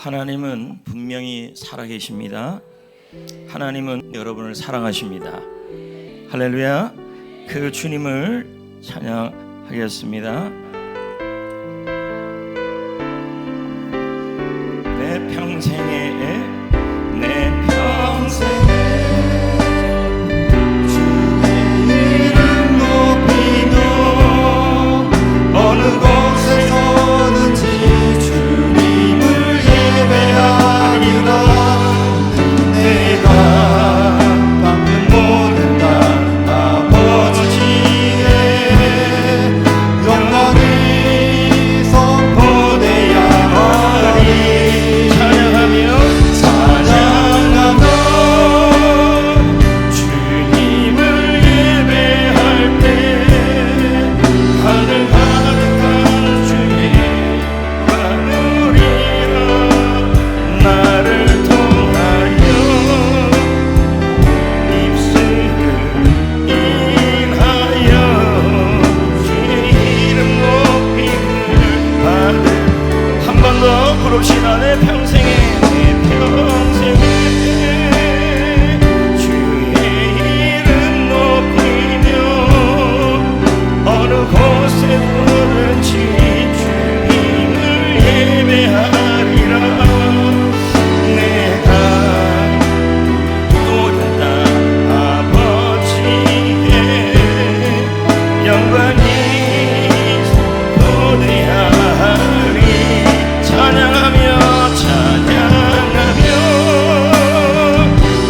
하나님은 분명히 살아계십니다. 하나님은 여러분을 사랑하십니다. 할렐루야. 그 주님을 찬양하겠습니다. 내 평생에 주의 이름 높이며 어느 곳에서든지 주님을 예배하리라. 내가 방금 모든 날 아버지의 영광을 선포되야 하리. 찬양하며 주님을 예배할 때 하늘 가득한 주의 영광으리라. 나를 통하여 입술을 인하여 주의 이름 높임을 받을. 한 번 더 부릅시다. 내 평생에 주의 이름 높이며 어느 곳에 오든지 주님을 예배하리라. 내가 모든 날 아버지의 영광이 선포되하리. 찬양하며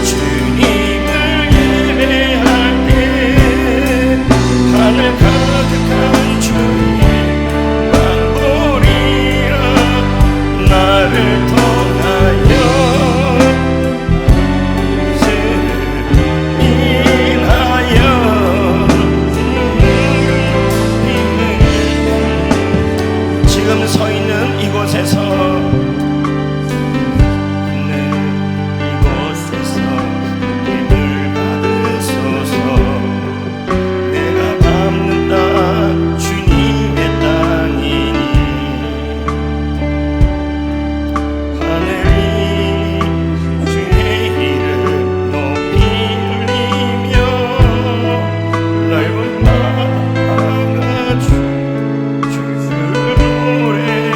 주님을 예배할 때 하늘 가득한 주의 영광보리라. 나를 통하여 인하여 지금 서 있는 이곳에서 느낌을 받으소서. 내가 밟는 땅 주님의 땅이니 하늘이 주의 이름 높이 울리며 넓은 바다가 주를 노래해.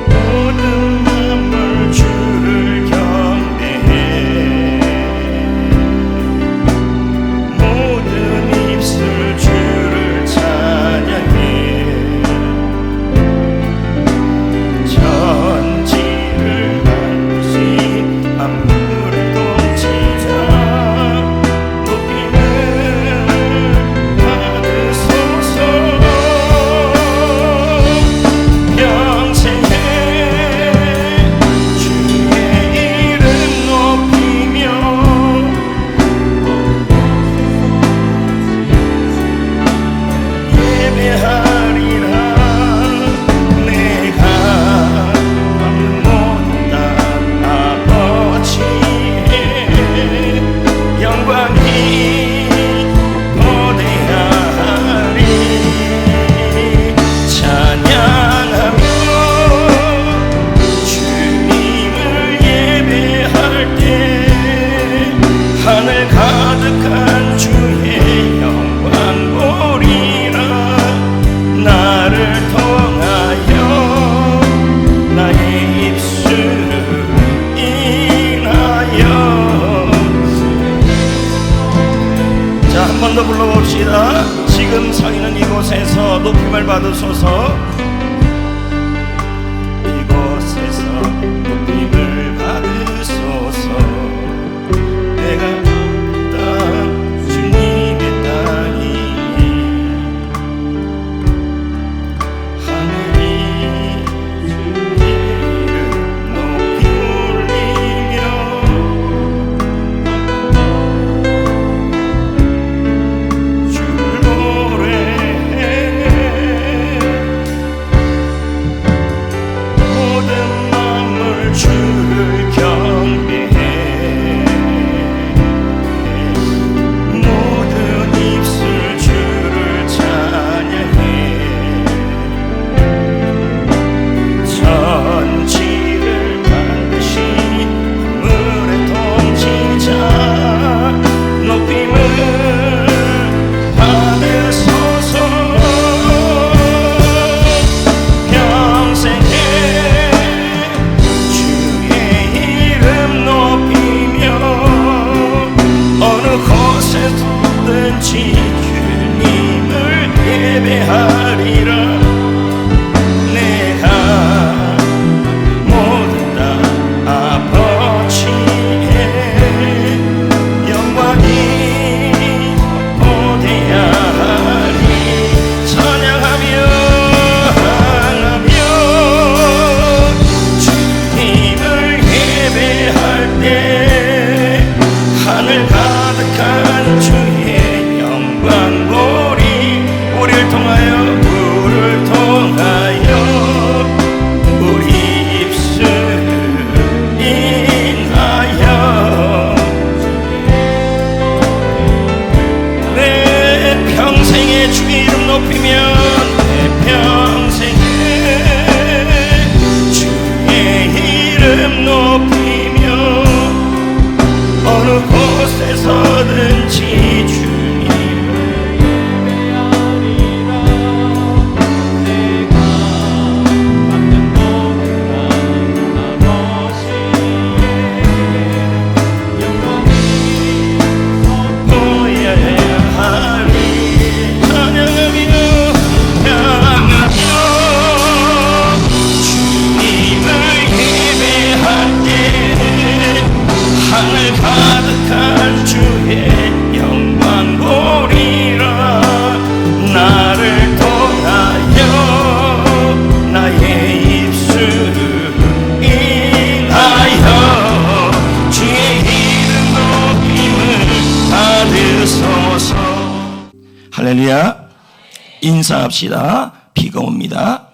모든 만물 주를 경배해. 모든 입술 주를 찬양해. 천지를 만드신 만물을 통치자 높임을 받으소서. 평생에 주의 이름 높이며 예배하리라. 내가 받는 모든 날 아버지의 영광이 거대하리. 찬양하며 주님을 예배할 때 하늘 가득한 주의 영광 보리라. 나를 통하여 나의 입술을 인하여. 자, 한 번 더 불러봅시다. 지금 서 있는 이곳에서 높임을 받으소서. 이곳에서 높임을 받으소서. 내가 땅 주님의 땅이니 하늘이 주의 이름 높이 울리며 주를 노래해. 어디서든지 주님을 예배하리라. 내가 받는 높은 아버지의 영광이 선포해야 하리. 찬양하며 하늘 가득한 주의 영광 보리라. 나를 통하여 나의 입술 인하여 주의 이름 높임을 받으소서. 할렐루야. 인사합시다. 비가 옵니다.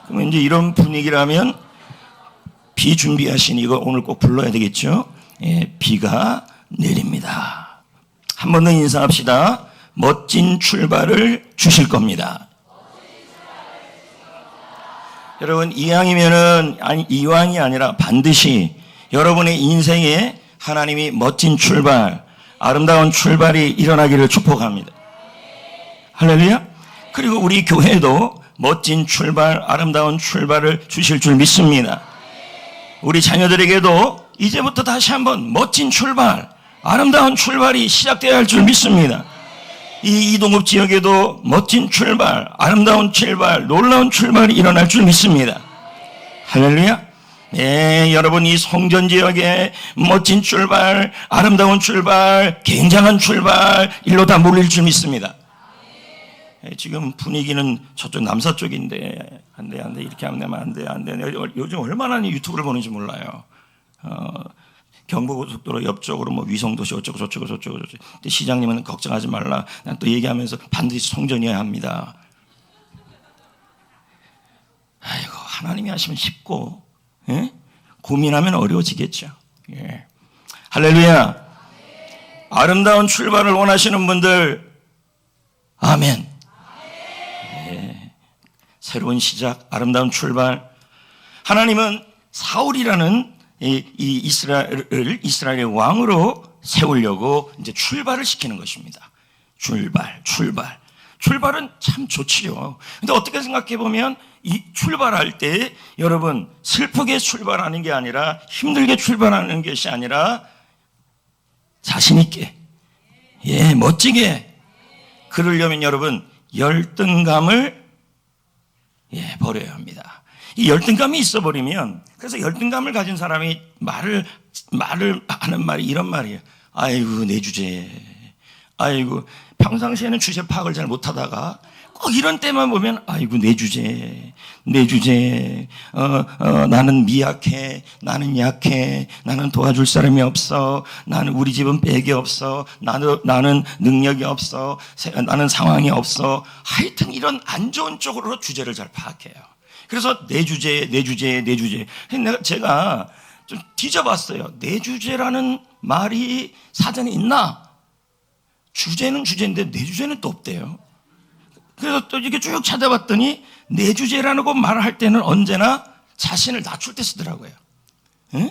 그러면 이제 이런 분위기라면 비 준비하신 이거 오늘 꼭 불러야 되겠죠? 예, 비가 내립니다. 한 번 더 인사합시다. 멋진 출발을 주실 겁니다. 여러분, 이왕이 아니라 반드시 여러분의 인생에 하나님이 멋진 출발, 아름다운 출발이 일어나기를 축복합니다. 할렐루야. 그리고 우리 교회도 멋진 출발, 아름다운 출발을 주실 줄 믿습니다. 우리 자녀들에게도 이제부터 다시 한번 멋진 출발, 아름다운 출발이 시작되어야 할 줄 믿습니다. 이 이동읍 지역에도 멋진 출발, 아름다운 출발, 놀라운 출발이 일어날 줄 믿습니다. 할렐루야. 네, 여러분 이 성전 지역에 멋진 출발, 아름다운 출발, 굉장한 출발 일로 다 몰릴 줄 믿습니다. 지금 분위기는 저쪽 남서쪽인데 안 돼 이렇게 하면 안 돼. 요즘 얼마나 유튜브를 보는지 몰라요. 경부고속도로 옆쪽으로 뭐 위성도시 어쩌고 저쩌고. 근데 시장님은 걱정하지 말라. 난 또 얘기하면서 반드시 성전이어야 합니다. 아이고, 하나님이 하시면 쉽고, 예? 고민하면 어려워지겠죠. 예. 할렐루야. 아름다운 출발을 원하시는 분들, 아멘. 새로운 시작, 아름다운 출발. 하나님은 사울이라는 이 이스라엘의 왕으로 세우려고 이제 출발을 시키는 것입니다. 출발은 참 좋지요. 근데 어떻게 생각해 보면 이 출발할 때 여러분 슬프게 출발하는 게 아니라 힘들게 출발하는 것이 아니라 자신 있게, 예, 멋지게 그러려면 여러분 열등감을 버려야 합니다. 이 열등감이 있어버리면, 그래서 열등감을 가진 사람이 말을 하는 말이 이런 말이에요. 아이고, 내 주제. 아이고, 평상시에는 주제 파악을 잘 못하다가 꼭 이런 때만 보면 아이고, 내 주제. 나는 미약해. 나는 약해. 나는 도와줄 사람이 없어. 나는 우리 집은 백이 없어. 나는 능력이 없어. 나는 상황이 없어. 하여튼 이런 안 좋은 쪽으로 주제를 잘 파악해요. 그래서 내 주제. 제가 좀 뒤져봤어요. 내 주제라는 말이 사전에 있나? 주제는 주제인데 내 주제는 또 없대요. 그래서 또 이렇게 쭉 찾아봤더니 내 주제라는 거 말할 때는 언제나 자신을 낮출 때 쓰더라고요. 응?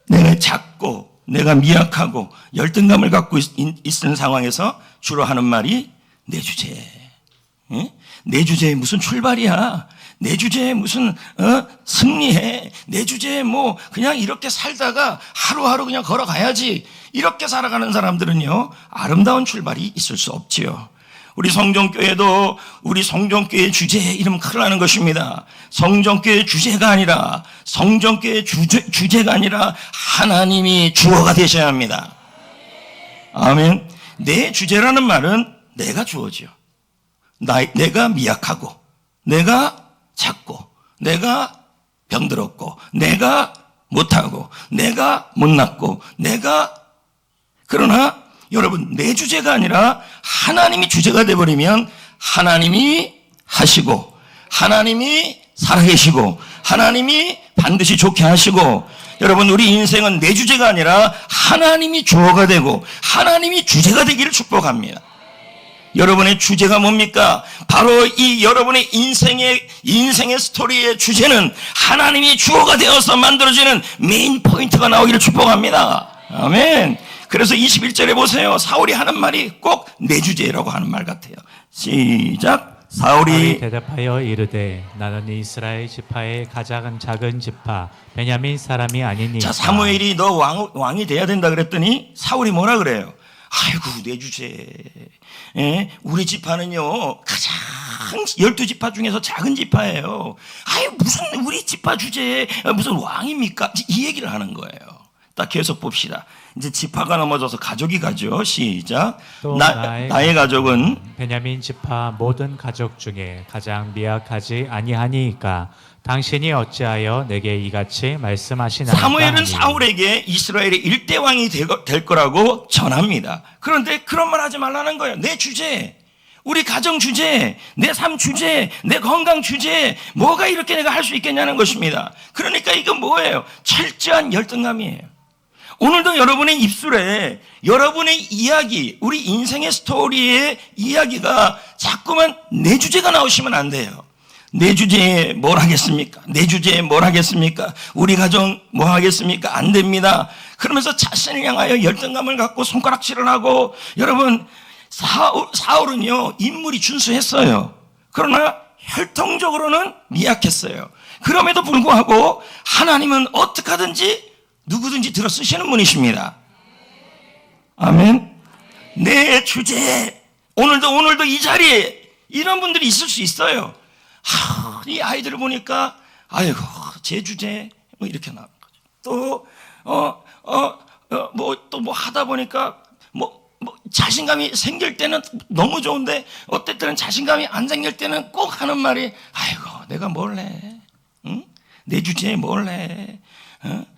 내가 작고 내가 미약하고 열등감을 갖고 있는 상황에서 주로 하는 말이 내 주제. 응? 내 주제에 무슨 출발이야. 내 주제에 무슨 승리해. 내 주제에 뭐 그냥 이렇게 살다가 하루하루 그냥 걸어가야지. 이렇게 살아가는 사람들은요, 아름다운 출발이 있을 수 없지요. 우리 성전교회도 우리 성전교회 주제에 이러면 큰일 나는 것입니다. 성전교회 주제가 아니라, 성전교회 주제가 아니라 하나님이 주어가 되셔야 합니다. 아멘. 내 주제라는 말은 내가 주어지요. 내가 미약하고, 내가 작고, 내가 병들었고, 내가 못하고, 내가 못났고, 그러나 여러분, 내 주제가 아니라 하나님이 주제가 되어버리면 하나님이 하시고, 하나님이 살아계시고, 하나님이 반드시 좋게 하시고, 여러분, 우리 인생은 내 주제가 아니라 하나님이 주어가 되고 하나님이 주제가 되기를 축복합니다. 여러분의 주제가 뭡니까? 바로 이 여러분의 인생의 스토리의 주제는 하나님이 주어가 되어서 만들어지는 메인 포인트가 나오기를 축복합니다. 아멘. 그래서 21절에 보세요. 사울이 하는 말이 꼭 내 주제라고 하는 말 같아요. 시작. 사울이 대답하여 이르되 나는 이스라엘 지파의 가장 작은 지파 베냐민 사람이 아니니까. 자, 사무엘이 너 왕이 돼야 된다 그랬더니 사울이 뭐라 그래요? 아이고 내 주제. 예? 우리 지파는요 가장 12지파 중에서 작은 지파예요. 아유 무슨 우리 지파 주제에 무슨 왕입니까? 이 얘기를 하는 거예요. 딱 계속 봅시다. 이제 지파가 넘어져서 가족이 가죠. 시작. 나의 가족은 베냐민 지파 모든 가족 중에 가장 미약하지 아니하니까 당신이 어찌하여 내게 이같이 말씀하시나이까. 사무엘은 사울에게 이스라엘의 일대 왕이 될 거라고 전합니다. 그런데 그런 말 하지 말라는 거예요. 내 주제, 우리 가정 주제, 내 삶 주제, 내 건강 주제, 뭐가 이렇게 내가 할 수 있겠냐는 것입니다. 그러니까 이건 뭐예요? 철저한 열등감이에요. 오늘도 여러분의 입술에 여러분의 이야기, 우리 인생의 스토리의 이야기가 자꾸만 내 주제가 나오시면 안 돼요. 내 주제에 뭘 하겠습니까? 내 주제에 뭘 하겠습니까? 우리 가정 뭐 하겠습니까? 안 됩니다. 그러면서 자신을 향하여 열등감을 갖고 손가락질을 하고, 여러분 사울은요 인물이 준수했어요. 그러나 혈통적으로는 미약했어요. 그럼에도 불구하고 하나님은 어떻게 하든지 누구든지 들어 쓰시는 분이십니다. 아멘. 내 주제, 오늘도 이 자리에 이런 분들이 있을 수 있어요. 이 아이들을 보니까 아이고 제 주제 뭐 이렇게 나오는 거죠. 또 뭐 하다 보니까 뭐 자신감이 생길 때는 너무 좋은데 어떨 때는 자신감이 안 생길 때는 꼭 하는 말이 아이고 내가 뭘 해? 응? 내 주제에 뭘 해?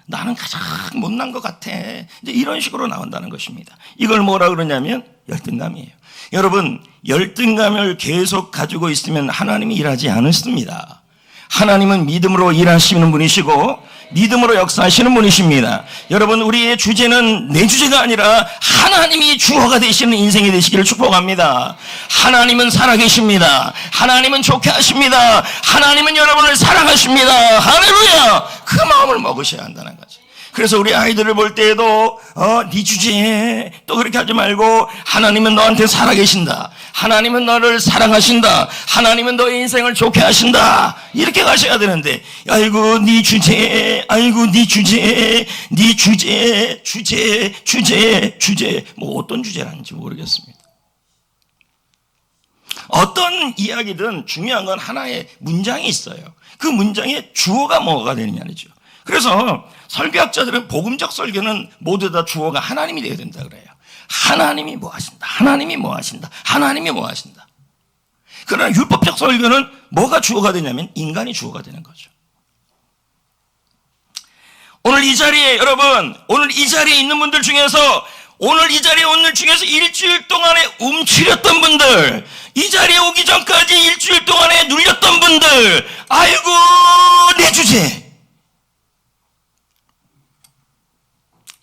나는 가장 못난 것 같아. 이제 이런 식으로 나온다는 것입니다. 이걸 뭐라 그러냐면 열등감이에요. 여러분, 열등감을 계속 가지고 있으면 하나님이 일하지 않습니다. 하나님은 믿음으로 일하시는 분이시고 믿음으로 역사하시는 분이십니다. 여러분, 우리의 주제는 내 주제가 아니라 하나님이 주어가 되시는 인생이 되시기를 축복합니다. 하나님은 살아계십니다. 하나님은 좋게 하십니다. 하나님은 여러분을 사랑하십니다. 할렐루야! 그 마음을 먹으셔야 한다는 거죠. 그래서 우리 아이들을 볼 때에도 네 주제에 또 그렇게 하지 말고 하나님은 너한테 살아계신다. 하나님은 너를 사랑하신다. 하나님은 너의 인생을 좋게 하신다. 이렇게 가셔야 되는데 아이고 네 주제, 아이고 네 주제, 네 주제 뭐 어떤 주제라는지 모르겠습니다. 어떤 이야기든 중요한 건 하나의 문장이 있어요. 그 문장의 주어가 뭐가 되느냐죠. 그래서 설교학자들은 복음적 설교는 모두 다 주어가 하나님이 되어야 된다 그래요. 하나님이 뭐 하신다. 하나님이 뭐 하신다. 하나님이 뭐 하신다. 그러나 율법적 설교는 뭐가 주어가 되냐면 인간이 주어가 되는 거죠. 오늘 이 자리에 여러분, 오늘 이 자리에 있는 분들 중에서 일주일 동안에 움츠렸던 분들, 이 자리에 오기 전까지 일주일 동안에 눌렸던 분들, 아이고 내 주제.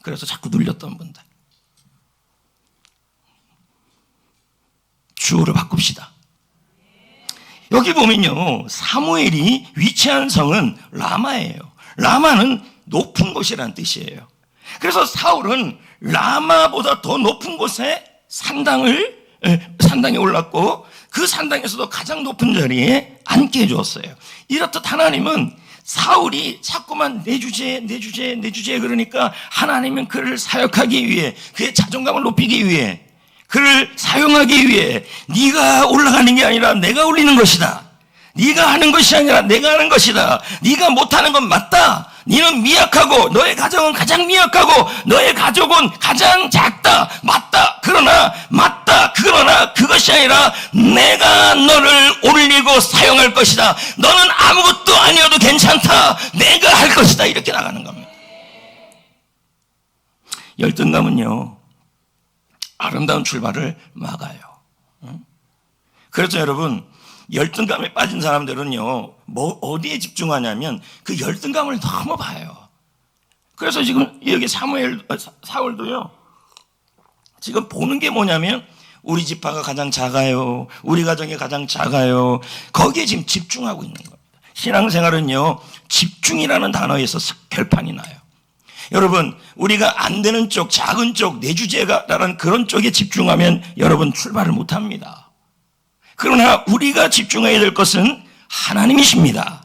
그래서 자꾸 눌렸던 분들, 주어를 바꿉시다. 여기 보면요 사무엘이 위치한 성은 라마예요. 라마는 높은 곳이라는 뜻이에요. 그래서 사울은 라마보다 더 높은 곳에 산당에 올랐고 그 산당에서도 가장 높은 자리에 앉게 해주었어요. 이렇듯 하나님은 사울이 자꾸만 내 주제 그러니까 하나님은 그를 사역하기 위해, 그의 자존감을 높이기 위해, 그를 사용하기 위해 네가 올라가는 게 아니라 내가 올리는 것이다. 네가 하는 것이 아니라 내가 하는 것이다. 네가 못하는 건 맞다. 너는 미약하고 너의 가정은 가장 미약하고 너의 가족은 가장 작다. 맞다. 그러나 그것이 아니라 내가 너를 올리고 사용할 것이다. 너는 아무것도 아니어도 괜찮다. 내가 할 것이다. 이렇게 나가는 겁니다. 열등감은요 아름다운 출발을 막아요. 그래서 여러분, 열등감에 빠진 사람들은요 어디에 집중하냐면 그 열등감을 너무 봐요. 그래서 지금 여기 사울도요 지금 보는 게 뭐냐면 우리 지파가 가장 작아요, 우리 가정이 가장 작아요. 거기에 지금 집중하고 있는 겁니다. 신앙생활은요 집중이라는 단어에서 결판이 나요. 여러분, 우리가 안 되는 쪽, 작은 쪽, 내 주제가라는 그런 쪽에 집중하면 여러분 출발을 못 합니다. 그러나 우리가 집중해야 될 것은 하나님이십니다.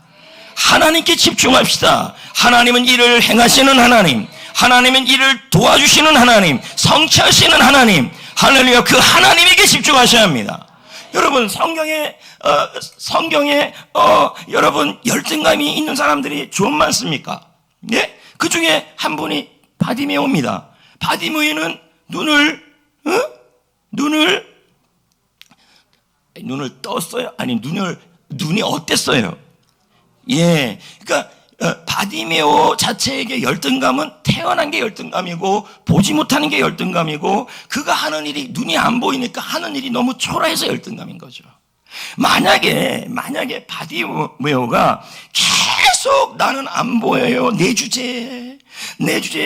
하나님께 집중합시다. 하나님은 일을 행하시는 하나님, 하나님은 일을 도와주시는 하나님, 성취하시는 하나님, 할렐루야, 그 하나님에게 집중하셔야 합니다. 여러분, 성경에 여러분 열등감이 있는 사람들이 좀 많습니까? 예? 그 중에 한 분이 바디메오입니다. 바디메오는 눈을 떴어요? 아니, 눈이 어땠어요? 예. 그러니까, 바디메오 자체에게 열등감은 태어난 게 열등감이고, 보지 못하는 게 열등감이고, 그가 하는 일이 눈이 안 보이니까 하는 일이 너무 초라해서 열등감인 거죠. 만약에 바디메오가 계속 나는 안 보여요. 내 주제에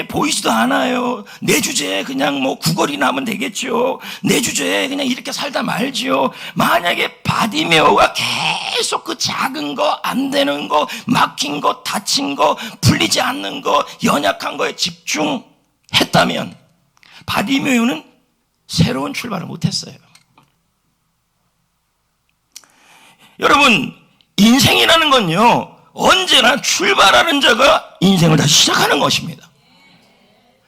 보이지도 않아요. 내 주제에 그냥 뭐 구걸이나 하면 되겠죠. 내 주제에 그냥 이렇게 살다 말지요. 만약에 바디메오가 계속 그 작은 거, 안 되는 거, 막힌 거, 다친 거, 풀리지 않는 거, 연약한 거에 집중했다면 바디메오는 새로운 출발을 못했어요. 여러분, 인생이라는 건요, 언제나 출발하는 자가 인생을 다시 시작하는 것입니다.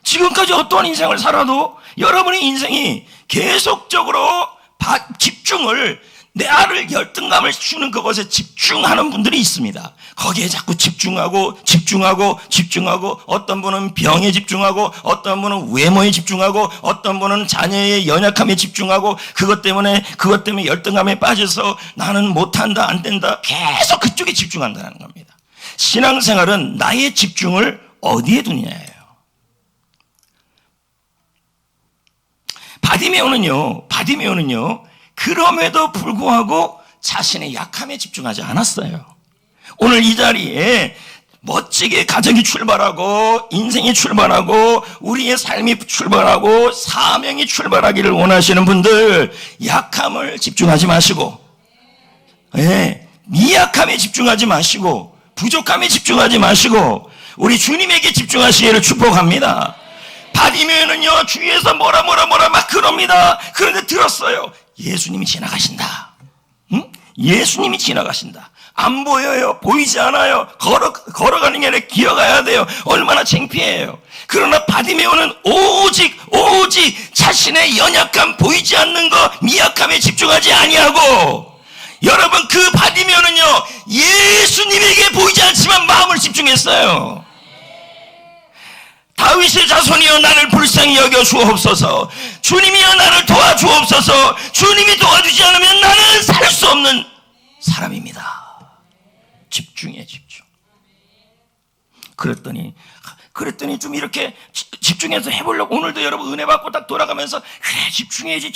지금까지 어떠한 인생을 살아도 여러분의 인생이 계속적으로 집중을, 나를 열등감을 주는 그것에 집중하는 분들이 있습니다. 거기에 자꾸 집중하고 어떤 분은 병에 집중하고 어떤 분은 외모에 집중하고 어떤 분은 자녀의 연약함에 집중하고 그것 때문에 열등감에 빠져서 나는 못한다, 안 된다, 계속 그쪽에 집중한다는 겁니다. 신앙생활은 나의 집중을 어디에 두느냐예요. 바디메오는요 그럼에도 불구하고 자신의 약함에 집중하지 않았어요. 오늘 이 자리에 멋지게 가정이 출발하고 인생이 출발하고 우리의 삶이 출발하고 사명이 출발하기를 원하시는 분들, 약함을 집중하지 마시고, 미약함에 집중하지 마시고, 부족함에 집중하지 마시고 우리 주님에게 집중하시기를 축복합니다. 바디메오는요 주위에서 뭐라 막 그럽니다. 그런데 들었어요. 예수님이 지나가신다. 응? 예수님이 지나가신다. 안 보여요. 보이지 않아요. 걸어가는 게 아니라 기어가야 돼요. 얼마나 창피해요. 그러나 바디메오는 오직 자신의 연약함, 보이지 않는 거, 미약함에 집중하지 아니하고, 여러분, 그 바디메오는요 예수님에게 보이지 않지만 마음을 집중했어요. 다윗의 자손이여 나를 불쌍히 여겨 주옵소서. 주님이여 나를 도와주옵소서. 주님이 도와주지 않으면 나는 살 수 없는 사람입니다. 집중. 그랬더니 좀 이렇게 집중해서 해보려고, 오늘도 여러분 은혜 받고 딱 돌아가면서 그래 집중해야지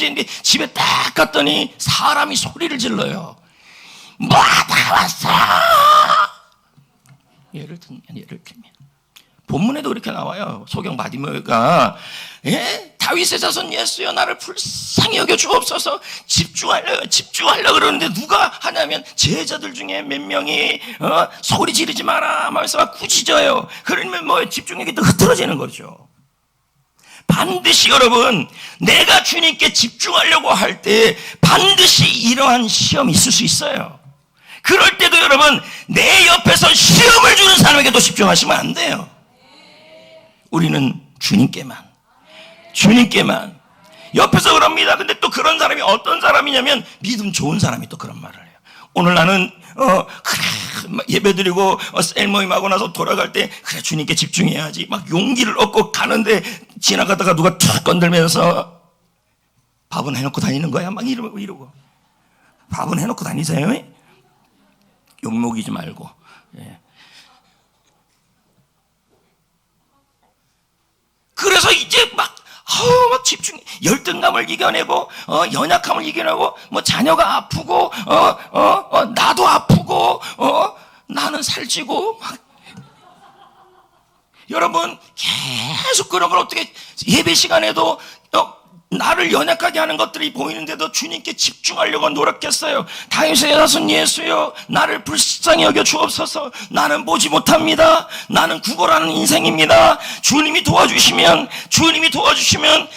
했는데 집에 딱 갔더니 사람이 소리를 질러요. 뭐 다 왔어. 예를 들면 본문에도 그렇게 나와요. 소경 바디메오가 다윗의 자손 예수여 나를 불쌍히 여겨 주옵소서. 집중하려고 그러는데 누가 하냐면 제자들 중에 몇 명이 소리 지르지 마라 하면서 막 꾸짖어요. 그러면 뭐 집중력이 또 흐트러지는 거죠. 반드시 여러분, 내가 주님께 집중하려고 할 때 반드시 이러한 시험이 있을 수 있어요. 그럴 때도 여러분, 내 옆에서 시험을 주는 사람에게도 집중하시면 안 돼요. 우리는 주님께만 옆에서 그럽니다. 근데 또 그런 사람이 어떤 사람이냐면 믿음 좋은 사람이 또 그런 말을 해요. 오늘 나는 그래 예배드리고 셀 모임하고 나서 돌아갈 때 그래 주님께 집중해야지 막 용기를 얻고 가는데 지나가다가 누가 툭 건들면서 밥은 해놓고 다니는 거야 막 이러고 밥은 해놓고 다니세요. 욕먹이지 말고. 그래서 이제 막 열등감을 이겨내고, 연약함을 이겨내고, 뭐 자녀가 아프고, 나도 아프고, 나는 살찌고, 막. 여러분, 계속 그런 걸 어떻게, 예배 시간에도, 나를 연약하게 하는 것들이 보이는데도 주님께 집중하려고 노력했어요. 다윗의 자손 예수여, 나를 불쌍히 여겨 주옵소서. 나는 보지 못합니다. 나는 구걸하는 인생입니다. 주님이 도와주시면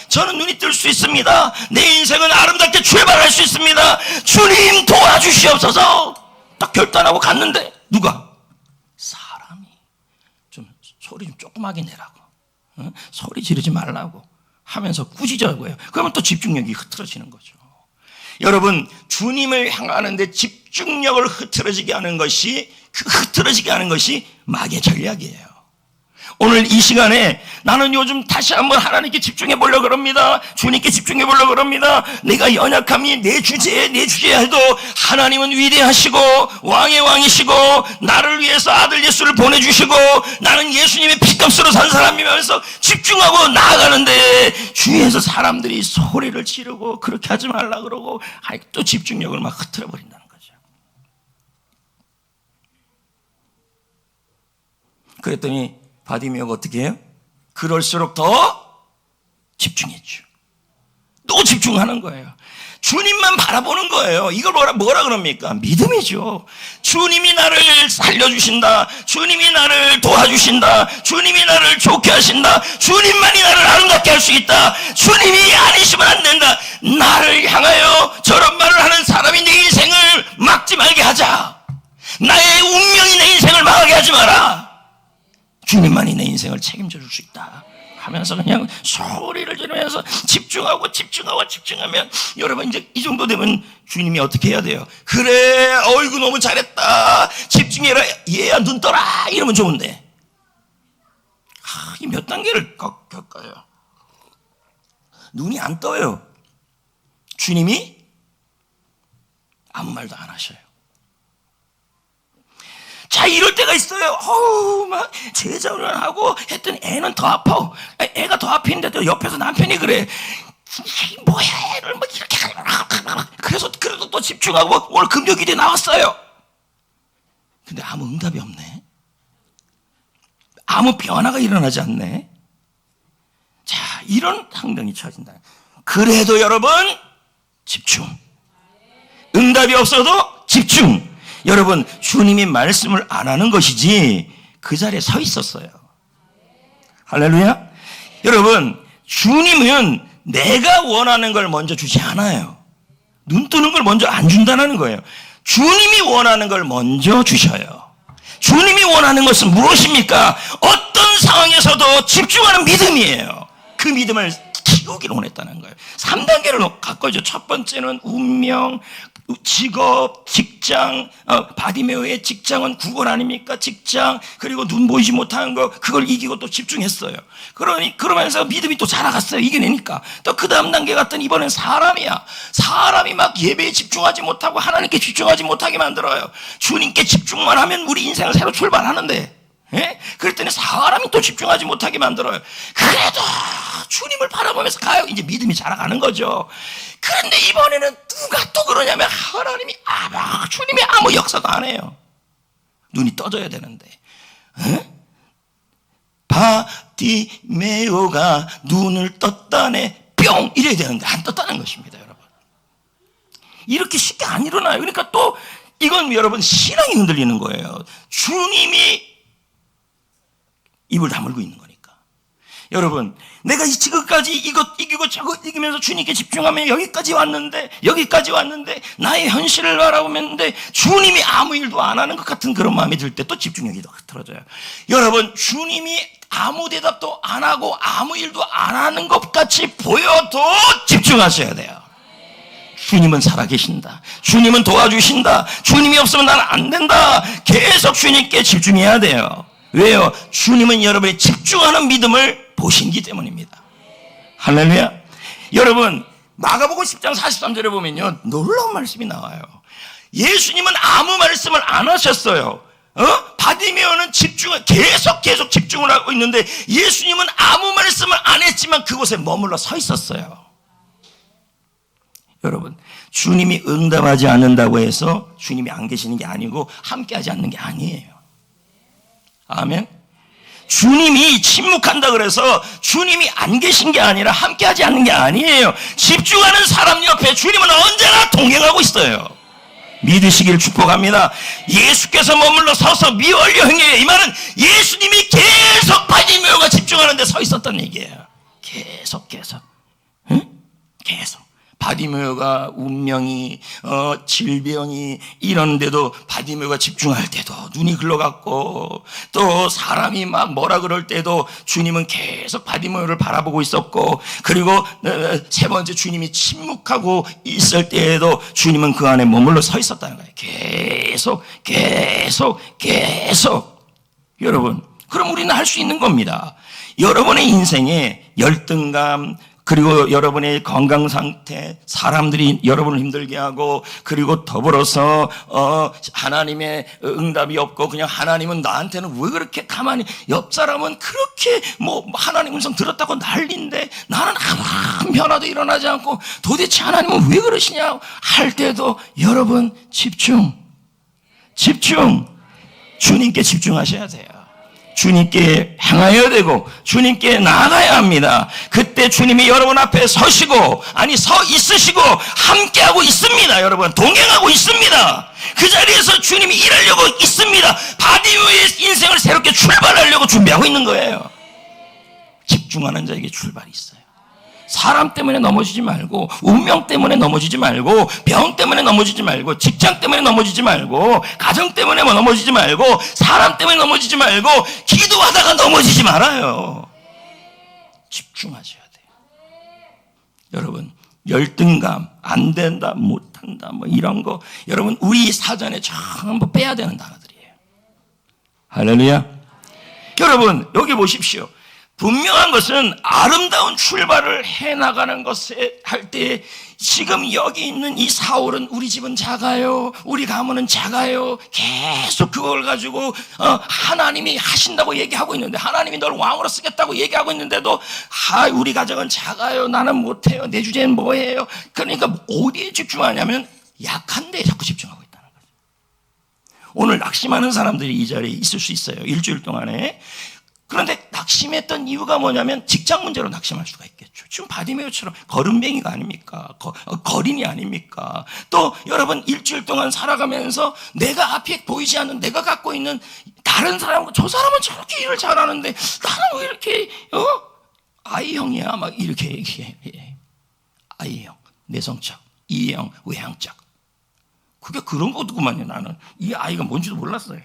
저는 눈이 뜰 수 있습니다. 내 인생은 아름답게 출발할 수 있습니다. 주님 도와주시옵소서. 딱 결단하고 갔는데 누가? 사람이 좀 소리 좀 조그맣게 내라고, 소리 지르지 말라고 하면서 꾸짖어고요. 그러면 또 집중력이 흐트러지는 거죠. 여러분, 주님을 향하는데 집중력을 흐트러지게 하는 것이 마귀의 전략이에요. 오늘 이 시간에 나는 요즘 다시 한번 하나님께 집중해 보려고 합니다. 주님께 집중해 보려고 합니다. 내가 연약함이 내 주제에 해도 하나님은 위대하시고 왕의 왕이시고 나를 위해서 아들 예수를 보내주시고 나는 예수님의 피값으로 산 사람이면서 집중하고 나아가는데 주위에서 사람들이 소리를 지르고 그렇게 하지 말라 그러고 또 집중력을 막 흐트러 버린다는 거죠. 그랬더니 바디메오가 어떻게 해요? 그럴수록 더 집중했죠. 또 집중하는 거예요. 주님만 바라보는 거예요. 이걸 뭐라 그럽니까? 믿음이죠. 주님이 나를 살려주신다. 주님이 나를 도와주신다. 주님이 나를 좋게 하신다. 주님만이 나를 아름답게 할 수 있다. 주님이 아니시면 안 된다. 나를 향하여 저런 말을 하는 사람이 내 인생을 막지 말게 하자. 나의 운명이 내 인생을 망하게 하지 마라. 주님만이 내 인생을 책임져 줄 수 있다 하면서 그냥 소리를 지르면서 집중하면 여러분 이제 이 정도 되면 주님이 어떻게 해야 돼요? 그래, 어이구 너무 잘했다, 집중해라, 얘야 눈 떠라, 이러면 좋은데 이 몇 단계를 겪어요. 눈이 안 떠요. 주님이 아무 말도 안 하셔요. 자, 이럴 때가 있어요. 막 제자훈련하고 했더니 애는 더 아파. 애가 더 아픈데도 옆에서 남편이 그래. 뭐야, 애를 막 이렇게 그래서 그래도 또 집중하고 오늘 금요일에 나왔어요. 근데 아무 응답이 없네. 아무 변화가 일어나지 않네. 자, 이런 환경이 처진다. 그래도 여러분 집중. 응답이 없어도 집중. 여러분, 주님이 말씀을 안 하는 것이지 그 자리에 서 있었어요. 할렐루야. 여러분, 주님은 내가 원하는 걸 먼저 주지 않아요. 눈 뜨는 걸 먼저 안 준다는 거예요. 주님이 원하는 걸 먼저 주셔요. 주님이 원하는 것은 무엇입니까? 어떤 상황에서도 집중하는 믿음이에요. 그 믿음을 키우기를 원했다는 거예요. 3단계를 갖고 있죠. 첫 번째는 운명, 직업, 직장, 바디메오의 직장은 구걸 아닙니까? 직장, 그리고 눈 보이지 못하는 거, 그걸 이기고 또 집중했어요. 그러면서 믿음이 또 자라갔어요. 이겨내니까. 또 그 다음 단계 갔더니 이번엔 사람이야. 사람이 막 예배에 집중하지 못하고 하나님께 집중하지 못하게 만들어요. 주님께 집중만 하면 우리 인생을 새로 출발하는데, 예? 그랬더니 사람이 또 집중하지 못하게 만들어요. 그래도 주님을 바라보면서 가요. 이제 믿음이 자라가는 거죠. 그런데 이번에는 누가 또 그러냐면 주님이 아무 역사도 안 해요. 눈이 떠져야 되는데, 바디메오가 눈을 떴다네, 뿅 이래야 되는데 안 떴다는 것입니다, 여러분. 이렇게 쉽게 안 일어나요. 그러니까 또 이건 여러분 신앙이 흔들리는 거예요. 주님이 입을 다물고 있는 거니까. 여러분, 내가 지금까지 이것 이기고 저것 이기면서 주님께 집중하면 여기까지 왔는데 나의 현실을 바라보는데 주님이 아무 일도 안 하는 것 같은 그런 마음이 들 때 또 집중력이 더 흐트러져요. 여러분, 주님이 아무 대답도 안 하고 아무 일도 안 하는 것 같이 보여도 집중하셔야 돼요. 주님은 살아계신다. 주님은 도와주신다. 주님이 없으면 나는 안 된다. 계속 주님께 집중해야 돼요. 왜요? 주님은 여러분의 집중하는 믿음을 보시기 때문입니다. 할렐루야. 여러분, 마가복음 10장 43절에 보면요, 놀라운 말씀이 나와요. 예수님은 아무 말씀을 안 하셨어요. 바디메오는 계속 집중을 하고 있는데 예수님은 아무 말씀을 안 했지만 그곳에 머물러 서 있었어요. 여러분, 주님이 응답하지 않는다고 해서 주님이 안 계시는 게 아니고 함께하지 않는 게 아니에요. 아멘. 주님이 침묵한다 그래서 주님이 안 계신 게 아니라 함께하지 않는 게 아니에요. 집중하는 사람 옆에 주님은 언제나 동행하고 있어요. 믿으시길 축복합니다. 예수께서 머물러 서서 미원료 행위에 이 말은 예수님이 계속 바디메오가 집중하는 데 서 있었던 얘기예요. 계속 응? 계속 바디메오가 운명이 질병이 이러는데도 바디메오가 집중할 때도 눈이 흘러갔고, 또 사람이 막 뭐라 그럴 때도 주님은 계속 바디메오를 바라보고 있었고, 그리고 세 번째 주님이 침묵하고 있을 때에도 주님은 그 안에 머물러 서 있었다는 거예요. 계속. 여러분, 그럼 우리는 할 수 있는 겁니다. 여러분의 인생에 열등감, 그리고 여러분의 건강 상태, 사람들이 여러분을 힘들게 하고, 그리고 더불어서 하나님의 응답이 없고, 그냥 하나님은 나한테는 왜 그렇게 가만히, 옆 사람은 그렇게 뭐 하나님 음성 들었다고 난리인데 나는 아무 변화도 일어나지 않고 도대체 하나님은 왜 그러시냐 할 때도 여러분 집중. 주님께 집중하셔야 돼요. 주님께 향하여야 되고 주님께 나아가야 합니다. 그때 주님이 여러분 앞에 서시고, 아니 서 있으시고 함께하고 있습니다. 여러분 동행하고 있습니다. 그 자리에서 주님이 일하려고 있습니다. 바디메오의 인생을 새롭게 출발하려고 준비하고 있는 거예요. 집중하는 자에게 출발이 있어요. 사람 때문에 넘어지지 말고, 운명 때문에 넘어지지 말고, 병 때문에 넘어지지 말고, 직장 때문에 넘어지지 말고, 가정 때문에 넘어지지 말고, 사람 때문에 넘어지지 말고, 기도하다가 넘어지지 말아요. 집중하셔야 돼요. 여러분, 열등감, 안 된다, 못한다, 뭐 이런 거, 여러분 우리 사전에 전부 빼야 되는 단어들이에요. 할렐루야. 여러분 여기 보십시오. 분명한 것은 아름다운 출발을 해나가는 것에 할 때, 지금 여기 있는 이 사울은 우리 집은 작아요, 우리 가문은 작아요, 계속 그걸 가지고 하나님이 하신다고 얘기하고 있는데, 하나님이 널 왕으로 쓰겠다고 얘기하고 있는데도 우리 가정은 작아요, 나는 못해요, 내 주제는 뭐예요. 그러니까 어디에 집중하냐면 약한 데에 자꾸 집중하고 있다는 거죠. 오늘 낙심하는 사람들이 이 자리에 있을 수 있어요, 일주일 동안에. 그런데 낙심했던 이유가 뭐냐면 직장 문제로 낙심할 수가 있겠죠. 지금 바디메오처럼 거름뱅이가 아닙니까? 거린이 아닙니까? 또 여러분 일주일 동안 살아가면서 내가 앞에 보이지 않는, 내가 갖고 있는 다른 사람과, 저 사람은 저렇게 일을 잘하는데 나는 왜 이렇게 I형이야 막 이렇게 얘기해. I형, 내성적, E형, 외향적. 그게 그런 거더구만요. 나는 이 I가 뭔지도 몰랐어요.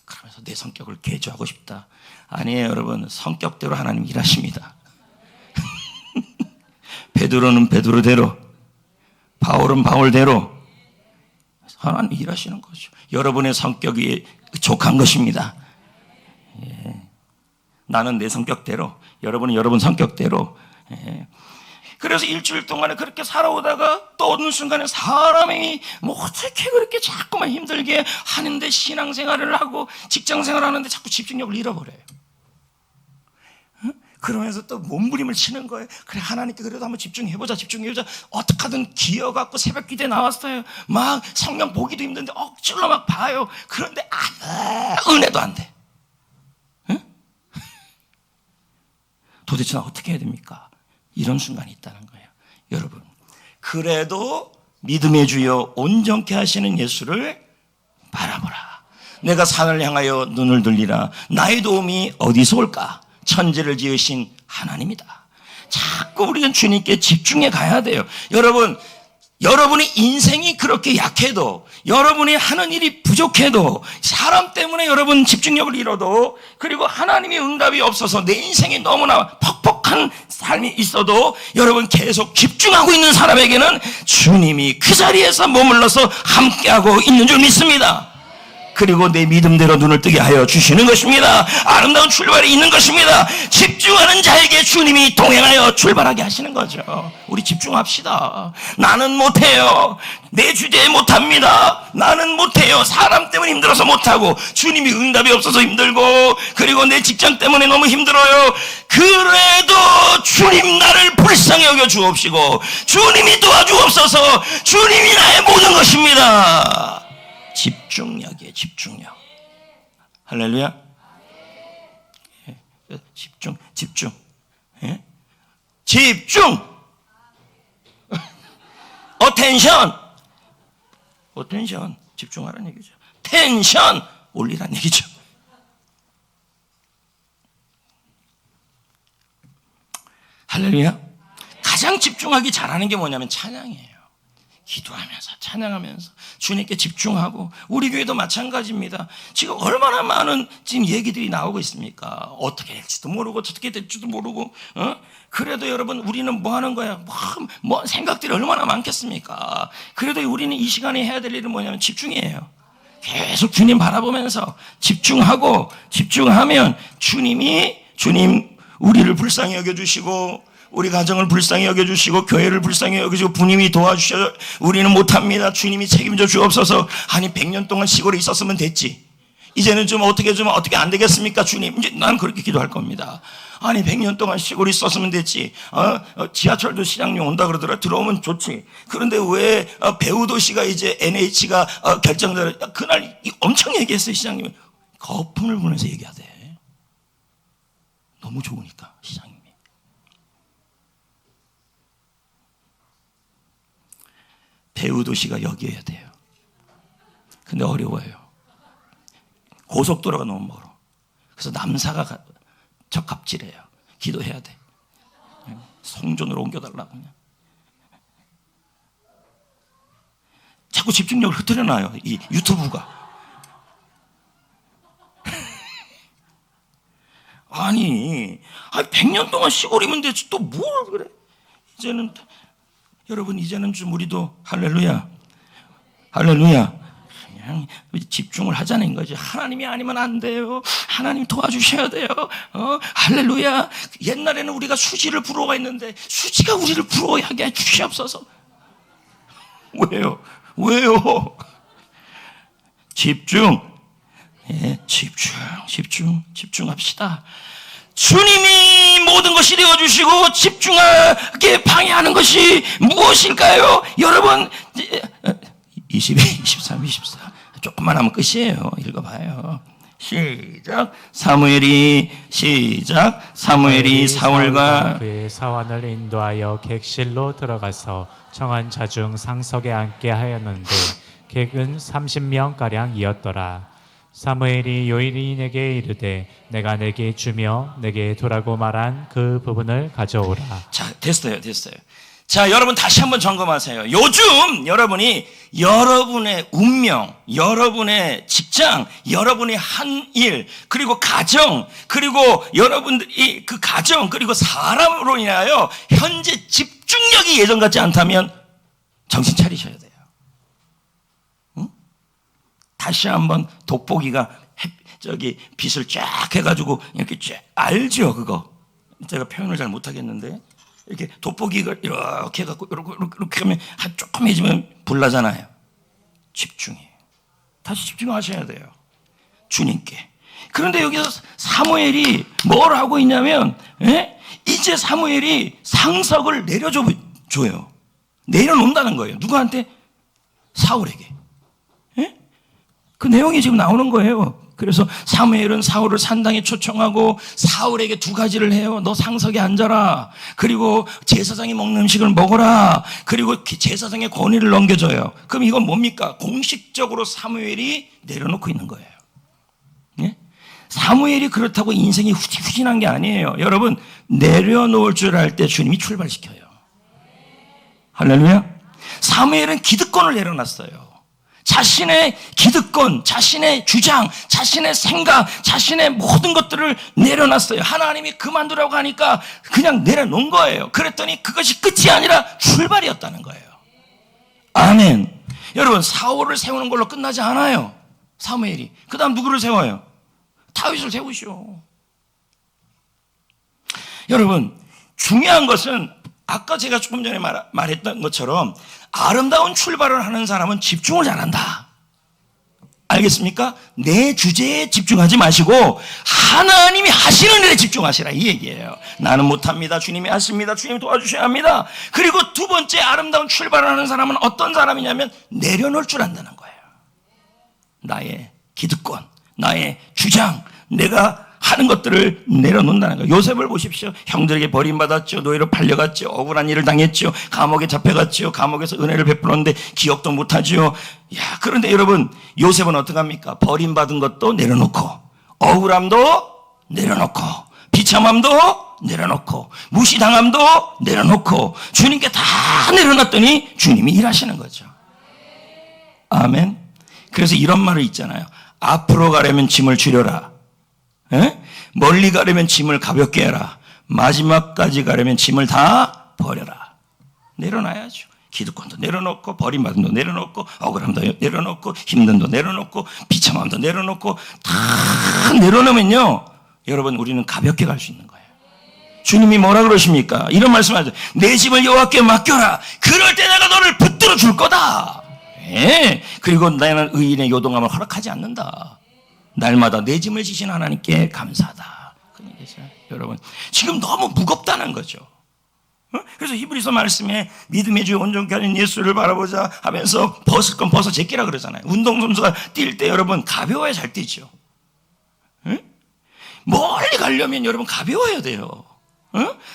그러면서 내 성격을 개조하고 싶다. 아니에요, 여러분. 성격대로 하나님 일하십니다. 베드로는 베드로대로, 바울은 바울대로 하나님 일하시는 거죠. 여러분의 성격이 족한 것입니다. 예. 나는 내 성격대로, 여러분은 여러분 성격대로. 예. 그래서 일주일 동안에 그렇게 살아오다가 또 어느 순간에 사람이 뭐 어떻게 그렇게 자꾸만 힘들게 하는데, 신앙생활을 하고 직장생활을 하는데 자꾸 집중력을 잃어버려요. 그러면서 또 몸부림을 치는 거예요. 그래, 하나님께 그래도 한번 집중해보자. 어떻게 하든 기어갖고 새벽 기도에 나왔어요. 막 성경 보기도 힘든데 억지로 막 봐요. 그런데 아무 은혜도 안 돼. 도대체 나 어떻게 해야 됩니까? 이런 순간이 있다는 거예요. 여러분, 그래도 믿음의 주여 온전케 하시는 예수를 바라보라. 내가 산을 향하여 눈을 들리라. 나의 도움이 어디서 올까? 천지를 지으신 하나님이다. 자꾸 우리는 주님께 집중해 가야 돼요. 여러분, 여러분의 인생이 그렇게 약해도, 여러분이 하는 일이 부족해도, 사람 때문에 여러분 집중력을 잃어도, 그리고 하나님의 응답이 없어서 내 인생이 너무나 퍽퍽한 삶이 있어도, 여러분 계속 집중하고 있는 사람에게는 주님이 그 자리에서 머물러서 함께하고 있는 줄 믿습니다. 그리고 내 믿음대로 눈을 뜨게 하여 주시는 것입니다. 아름다운 출발이 있는 것입니다. 집중하는 자에게 주님이 동행하여 출발하게 하시는 거죠. 우리 집중합시다. 나는 못해요. 내 주제에 못합니다. 나는 못해요. 사람 때문에 힘들어서 못하고, 주님이 응답이 없어서 힘들고, 그리고 내 직장 때문에 너무 힘들어요. 그래도 주님 나를 불쌍히 여겨 주옵시고, 주님이 도와주옵소서. 주님이 나의 모든 것입니다. 집중력이에요. 집중력. 할렐루야. 집중. 예? 집중. 어텐션 집중하라는 얘기죠. 텐션 올리라는 얘기죠. 할렐루야. 가장 집중하기 잘하는 게 뭐냐면 찬양이에요. 기도하면서 찬양하면서 주님께 집중하고, 우리 교회도 마찬가지입니다. 지금 얼마나 많은 지금 얘기들이 나오고 있습니까? 어떻게 될지도 모르고 어떻게 될지도 모르고, 그래도 여러분 우리는 뭐 하는 거야? 뭐 생각들이 얼마나 많겠습니까? 그래도 우리는 이 시간에 해야 될 일은 뭐냐면 집중이에요. 계속 주님 바라보면서 집중하면 주님 우리를 불쌍히 여겨주시고, 우리 가정을 불쌍히 여겨주시고, 교회를 불쌍히 여겨주시고, 부님이 도와주셔. 우리는 못합니다. 주님이 책임져 주옵소서. 아니 100년 동안 시골에 있었으면 됐지. 이제는 좀 어떻게 안 되겠습니까 주님? 이제 난 그렇게 기도할 겁니다. 아니 100년 동안 시골에 있었으면 됐지. 지하철도 시장용 온다 그러더라. 들어오면 좋지. 그런데 왜 배우 도시가 이제 NH가 결정되는 그날 엄청 얘기했어요. 시장님은 거품을 부면서 얘기하대. 너무 좋으니까 시장님이. 배우 도시가 여기여야 돼요. 근데 어려워요. 고속도로가 너무 멀어. 그래서 남사가 적합지래요. 기도해야 돼. 성전으로 옮겨달라고 그냥. 자꾸 집중력을 흐트려놔요. 이 유튜브가. 아니 100년 동안 시골이면 되지 또 뭘 그래. 이제는 좀 우리도 할렐루야 그냥 집중을 하자는 거지. 하나님이 아니면 안 돼요. 하나님 도와주셔야 돼요. 할렐루야. 옛날에는 우리가 수지를 부러워했는데 수지가 우리를 부러워하게 주시옵소서. 왜요? 집중합시다. 주님이 모든 것이 되어주시고 집중하게 방해하는 것이 무엇일까요? 여러분 22, 23, 24 조금만 하면 끝이에요. 읽어봐요. 시작. 사무엘이 사울과 그의 사환을 인도하여 객실로 들어가서 청한 자중 상석에 앉게 하였는데 객은 30명가량이었더라. 사무엘이 요인에게 이르되 내가 내게 주며 내게 두라고 말한 그 부분을 가져오라. 자, 됐어요. 자, 여러분 다시 한번 점검하세요. 요즘 여러분이 여러분의 운명, 여러분의 직장, 여러분의 한 일, 그리고 가정, 그리고 여러분들이 그 가정, 그리고 사람으로 인하여 현재 집중력이 예전 같지 않다면 정신 차리셔야 돼요. 응? 다시 한번 돋보기가 빛을 쫙 해가지고 이렇게 쫙 알죠, 그거? 제가 표현을 잘 못하겠는데. 이렇게 돋보기가 이렇게 해갖고 이렇게 하면 조금 해지면 불나잖아요. 집중해요. 다시 집중하셔야 돼요. 주님께. 그런데 여기서 사무엘이 뭘 하고 있냐면, 이제 사무엘이 상석을 내려줘요. 내려놓는다는 거예요. 누구한테? 사울에게. 그 내용이 지금 나오는 거예요. 그래서 사무엘은 사울을 산당에 초청하고 사울에게 두 가지를 해요. 너 상석에 앉아라. 그리고 제사장이 먹는 음식을 먹어라. 그리고 제사장의 권위를 넘겨줘요. 그럼 이건 뭡니까? 공식적으로 사무엘이 내려놓고 있는 거예요. 사무엘이 그렇다고 인생이 후진한 게 아니에요. 여러분, 내려놓을 줄 알 때 주님이 출발시켜요. 할렐루야. 사무엘은 기득권을 내려놨어요. 자신의 기득권, 자신의 주장, 자신의 생각, 자신의 모든 것들을 내려놨어요. 하나님이 그만두라고 하니까 그냥 내려놓은 거예요. 그랬더니 그것이 끝이 아니라 출발이었다는 거예요. 아멘. 여러분, 사울을 세우는 걸로 끝나지 않아요. 사무엘이. 그 다음 누구를 세워요? 다윗을 세우시오. 여러분, 중요한 것은 아까 제가 조금 전에 말했던 것처럼 아름다운 출발을 하는 사람은 집중을 잘한다. 알겠습니까? 내 주제에 집중하지 마시고 하나님이 하시는 일에 집중하시라 이 얘기예요. 나는 못합니다. 주님이 하십니다. 주님이 도와주셔야 합니다. 그리고 두 번째 아름다운 출발을 하는 사람은 어떤 사람이냐면 내려놓을 줄 안다는 거예요. 나의 기득권, 나의 주장, 내가 하는 것들을 내려놓는다는 거예요. 요셉을 보십시오. 형들에게 버림받았죠. 노예로 팔려갔죠. 억울한 일을 당했죠. 감옥에 잡혀갔죠. 감옥에서 은혜를 베풀었는데 기억도 못하죠. 야, 그런데 여러분, 요셉은 어떡합니까? 버림받은 것도 내려놓고, 억울함도 내려놓고, 비참함도 내려놓고, 무시당함도 내려놓고, 주님께 다 내려놨더니 주님이 일하시는 거죠. 아멘. 그래서 이런 말이 있잖아요. 앞으로 가려면 짐을 줄여라. 에? 멀리 가려면 짐을 가볍게 해라. 마지막까지 가려면 짐을 다 버려라. 내려놔야죠. 기득권도 내려놓고, 버림받음도 내려놓고, 억울함도 내려놓고, 힘듦도 내려놓고, 비참함도 내려놓고, 다 내려놓으면요, 여러분, 우리는 가볍게 갈 수 있는 거예요. 주님이 뭐라 그러십니까? 이런 말씀하죠. 내 짐을 여호와께 맡겨라. 그럴 때 내가 너를 붙들어 줄 거다. 예. 그리고 나는 의인의 요동함을 허락하지 않는다. 날마다 내 짐을 지신 하나님께 감사하다. 여러분, 지금 너무 무겁다는 거죠. 그래서 히브리서 말씀에 믿음의 주 온전케 하는 예수를 바라보자 하면서 벗을 건 벗어 제끼라 그러잖아요. 운동선수가 뛸 때 여러분 가벼워야 잘 뛰죠. 멀리 가려면 여러분 가벼워야 돼요.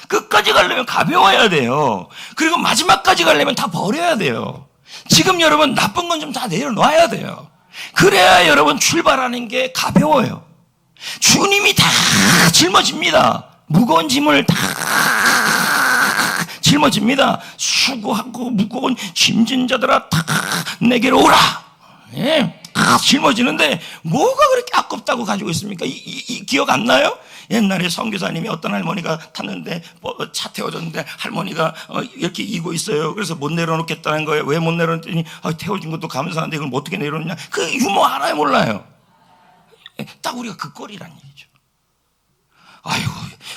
끝까지 가려면 가벼워야 돼요. 그리고 마지막까지 가려면 다 버려야 돼요. 지금 여러분 나쁜 건 좀 다 내려놔야 돼요. 그래야 여러분 출발하는 게 가벼워요. 주님이 다 짊어집니다. 무거운 짐을 다 짊어집니다. 수고하고 무거운 짐진 자들아 다 내게로 오라. 예, 다 짊어지는데 뭐가 그렇게 아깝다고 가지고 있습니까? 이 기억 안 나요? 옛날에 선교사님이 어떤 할머니가 탔는데 차 태워줬는데 할머니가 이렇게 이고 있어요. 그래서 못 내려놓겠다는 거예요. 왜 못 내려놓더니 태워준 것도 감사한데 그걸 어떻게 내려놓냐. 그 유머 알아요 몰라요? 딱 우리가 그 꼴이란 얘기죠. 아이고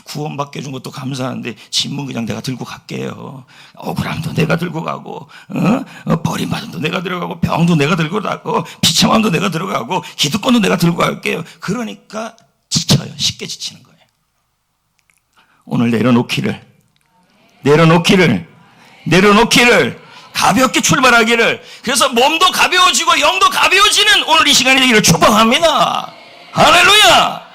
구원받게 해준 것도 감사한데 짐은 그냥 내가 들고 갈게요. 억울함도 내가 들고 가고 버림받음도 내가 들어가고 병도 내가 들고 가고 비참함도 내가 들어가고 기득권도 내가 들고 갈게요. 그러니까 지쳐요. 쉽게 지치는 거예요. 오늘 내려놓기를 가볍게 출발하기를, 그래서 몸도 가벼워지고 영도 가벼워지는 오늘 이 시간이 되기를 축복합니다. 할렐루야.